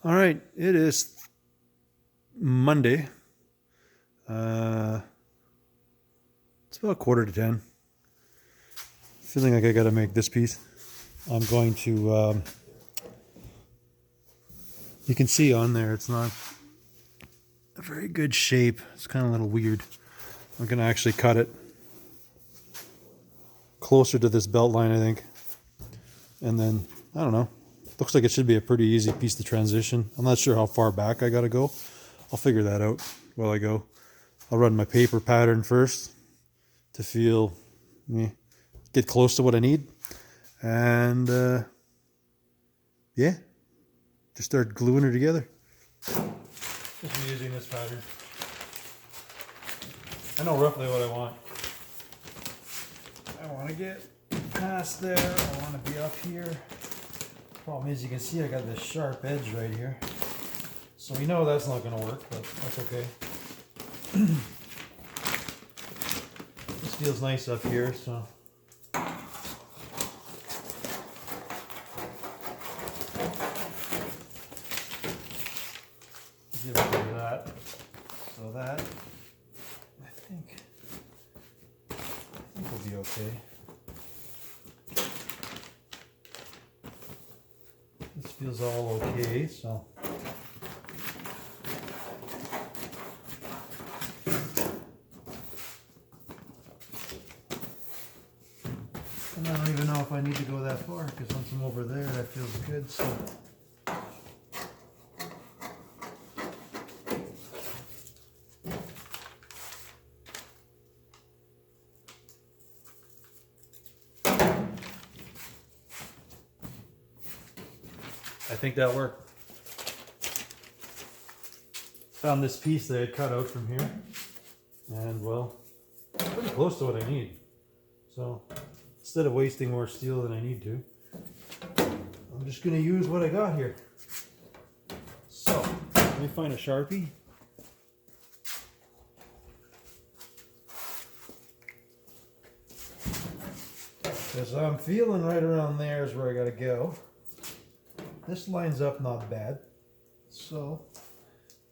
All right, it is Monday. It's about 9:45. Feeling like I got to make this piece. I'm going to. You can see on there, it's not a very good shape. It's kind of a little weird. I'm going to actually cut it closer to this belt line, I think. And then, I don't know. Looks like it should be a pretty easy piece to transition. I'm not sure how far back I got to go. I'll figure that out while I go. I'll run my paper pattern first to feel, get close to what I need. And yeah, just start gluing her together. Just using this pattern. I know roughly what I want. I want to get past there. I want to be up here. Problem is, you can see I got this sharp edge right here. So we know that's not going to work, but that's okay. This feels nice up here, so. Give it to that. So that, I think will be okay. This feels all okay, so. And I don't even know if I need to go that far, because once I'm over there, that feels good, so. I think that worked. Found this piece that I had cut out from here, and well, pretty close to what I need. So instead of wasting more steel than I need to, I'm just going to use what I got here. So let me find a Sharpie. Because I'm feeling right around there is where I got to go. This lines up not bad, so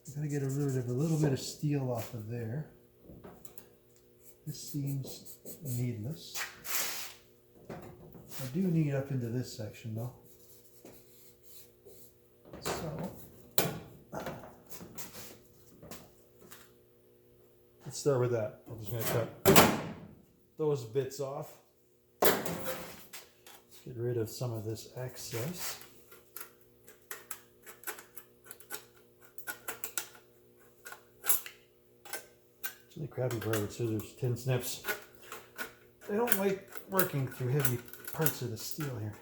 I'm going to get rid of a little bit of steel off of there. This seems needless. I do need up into this section though. So let's start with that. I'm just going to cut those bits off. Let's get rid of some of this excess. The crappy part with scissors, tin snips. They don't like working through heavy parts of the steel here.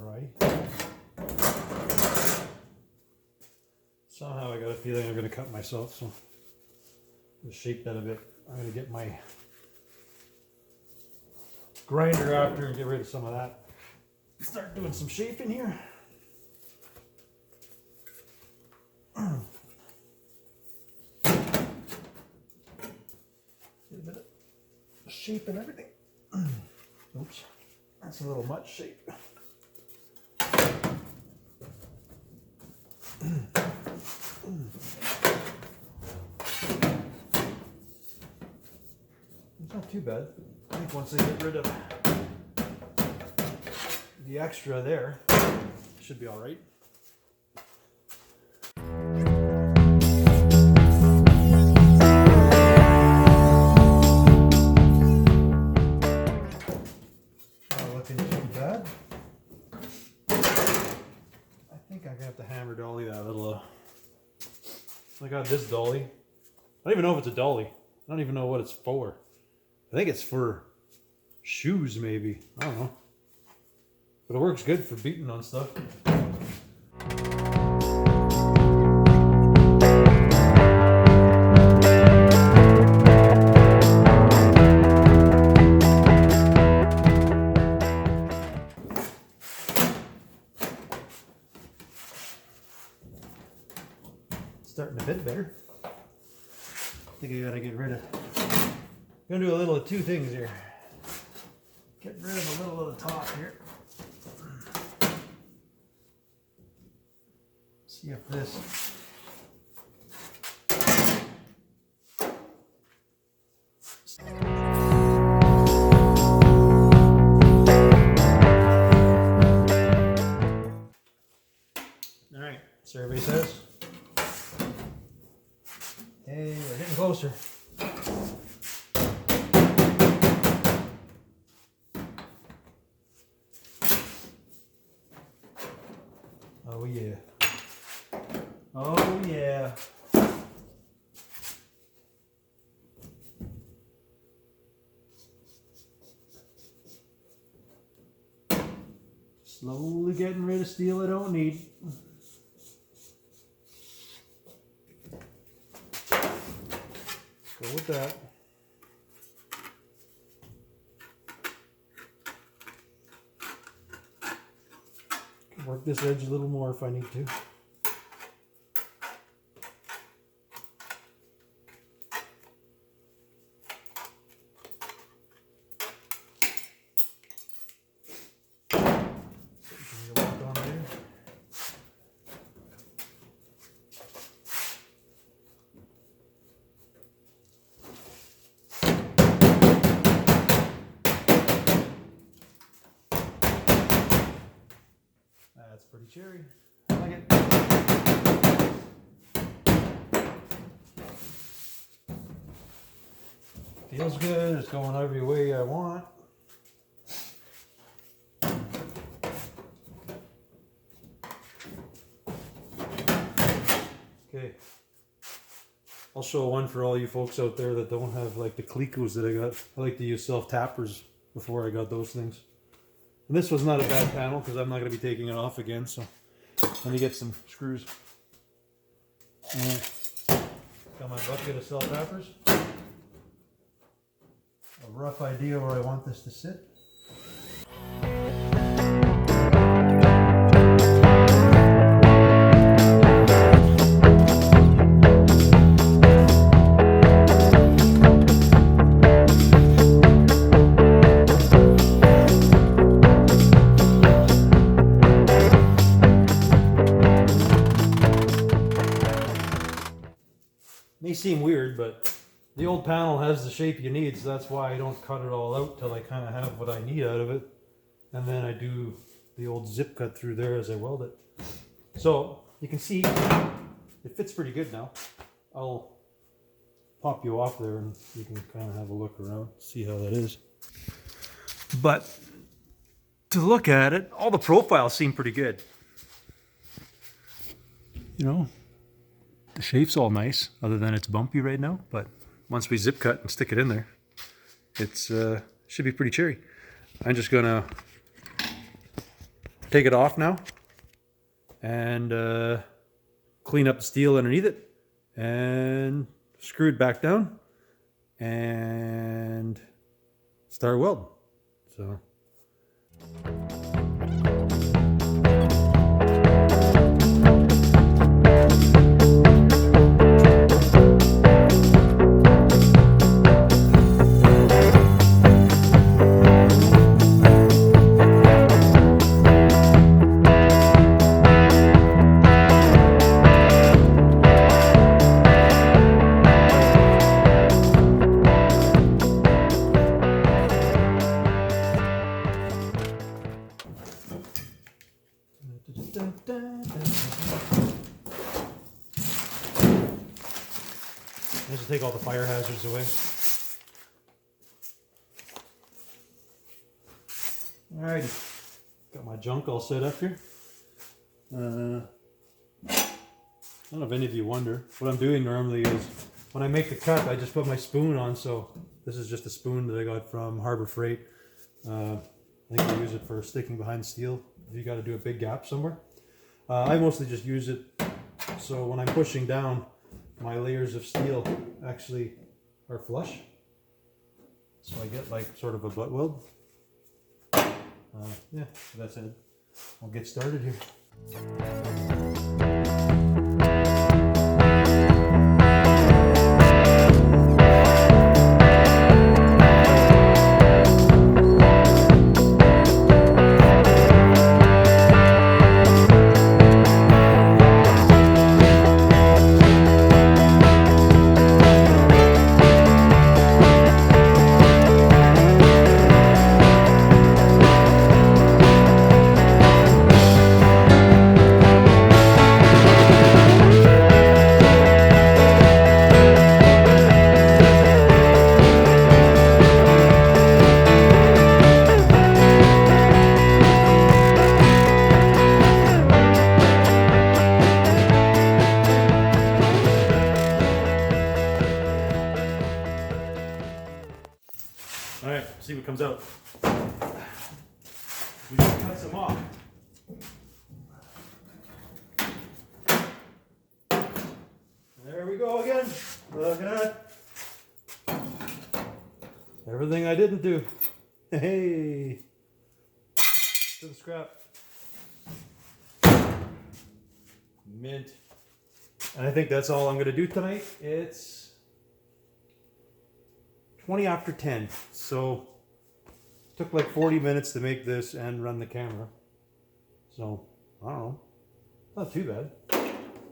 Alright. Somehow I got a feeling I'm going to cut myself, so I'll shape that a bit. I'm going to get my grinder after and get rid of some of that. Start doing some shaping here. Get a bit of shape and everything. Oops, that's a little much shape. It's not too bad. I think once I get rid of the extra there, it should be all right. Not looking too bad. I think I'm gonna have to hammer dolly that little. I got this dolly. I don't even know if it's a dolly. I don't even know what it's for. I think it's for shoes, maybe. I don't know. But it works good for beating on stuff. Starting a bit better. I think I gotta get rid of. I'm gonna do a little of two things here. Get rid of a little of the top here. See if this. All right, survey says. Hey, we're getting closer. Oh yeah. Oh yeah. Slowly getting rid of steel I don't need. Go with that. Work this edge a little more if I need to. That's pretty cherry. I like it. Feels good. It's going every way I want. Okay. I'll show one for all you folks out there that don't have like the Clecos that I got. I like to use self-tappers before I got those things. And this was not a bad panel because I'm not going to be taking it off again, so let me get some screws. Got my bucket of self-tappers. A rough idea where I want this to sit. May seem weird, but the old panel has the shape you need, so that's why I don't cut it all out till I kind of have what I need out of it. And then I do the old zip cut through there as I weld it. So you can see it fits pretty good now. I'll pop you off there and you can kind of have a look around, see how that is. But to look at it, all the profiles seem pretty good. You know, the shape's all nice, other than it's bumpy right now, but once we zip cut and stick it in there, it's should be pretty cherry. I'm just gonna take it off now and clean up the steel underneath it and screw it back down and start welding. So. Just to take all the fire hazards away. Alrighty, got my junk all set up here. I don't know if any of you wonder, what I'm doing normally is when I make the cut, I just put my spoon on. So this is just a spoon that I got from Harbor Freight. I think I use it for sticking behind the steel if you got to do a big gap somewhere. I mostly just use it so when I'm pushing down, my layers of steel actually are flush. So I get like sort of a butt weld. Yeah, so that's it. I'll get started here. see what comes out. We just cut some off. There we go again. Look at that. Everything I didn't do. Hey. To the scrap. Mint. And I think that's all I'm going to do tonight. It's 20 after 10. So it took like 40 minutes to make this and run the camera. So I don't know. Not too bad.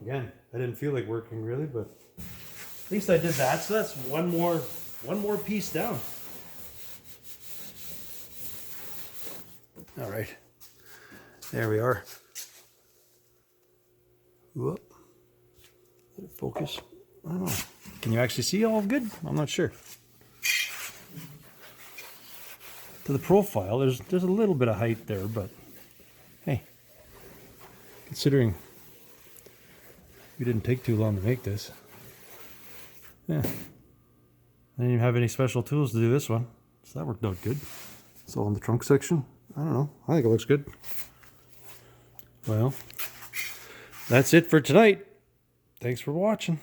Again, I didn't feel like working really, but at least I did that. So that's one more piece down. All right. There we are. Whoop. Did it focus? I don't know. Can you actually see all good? I'm not sure. To the profile, there's a little bit of height there, but hey, considering we didn't take too long to make this, yeah, I didn't even have any special tools to do this one, so that worked out good. It's all in the trunk section. I don't know. I think it looks good. Well, that's it for tonight. Thanks for watching.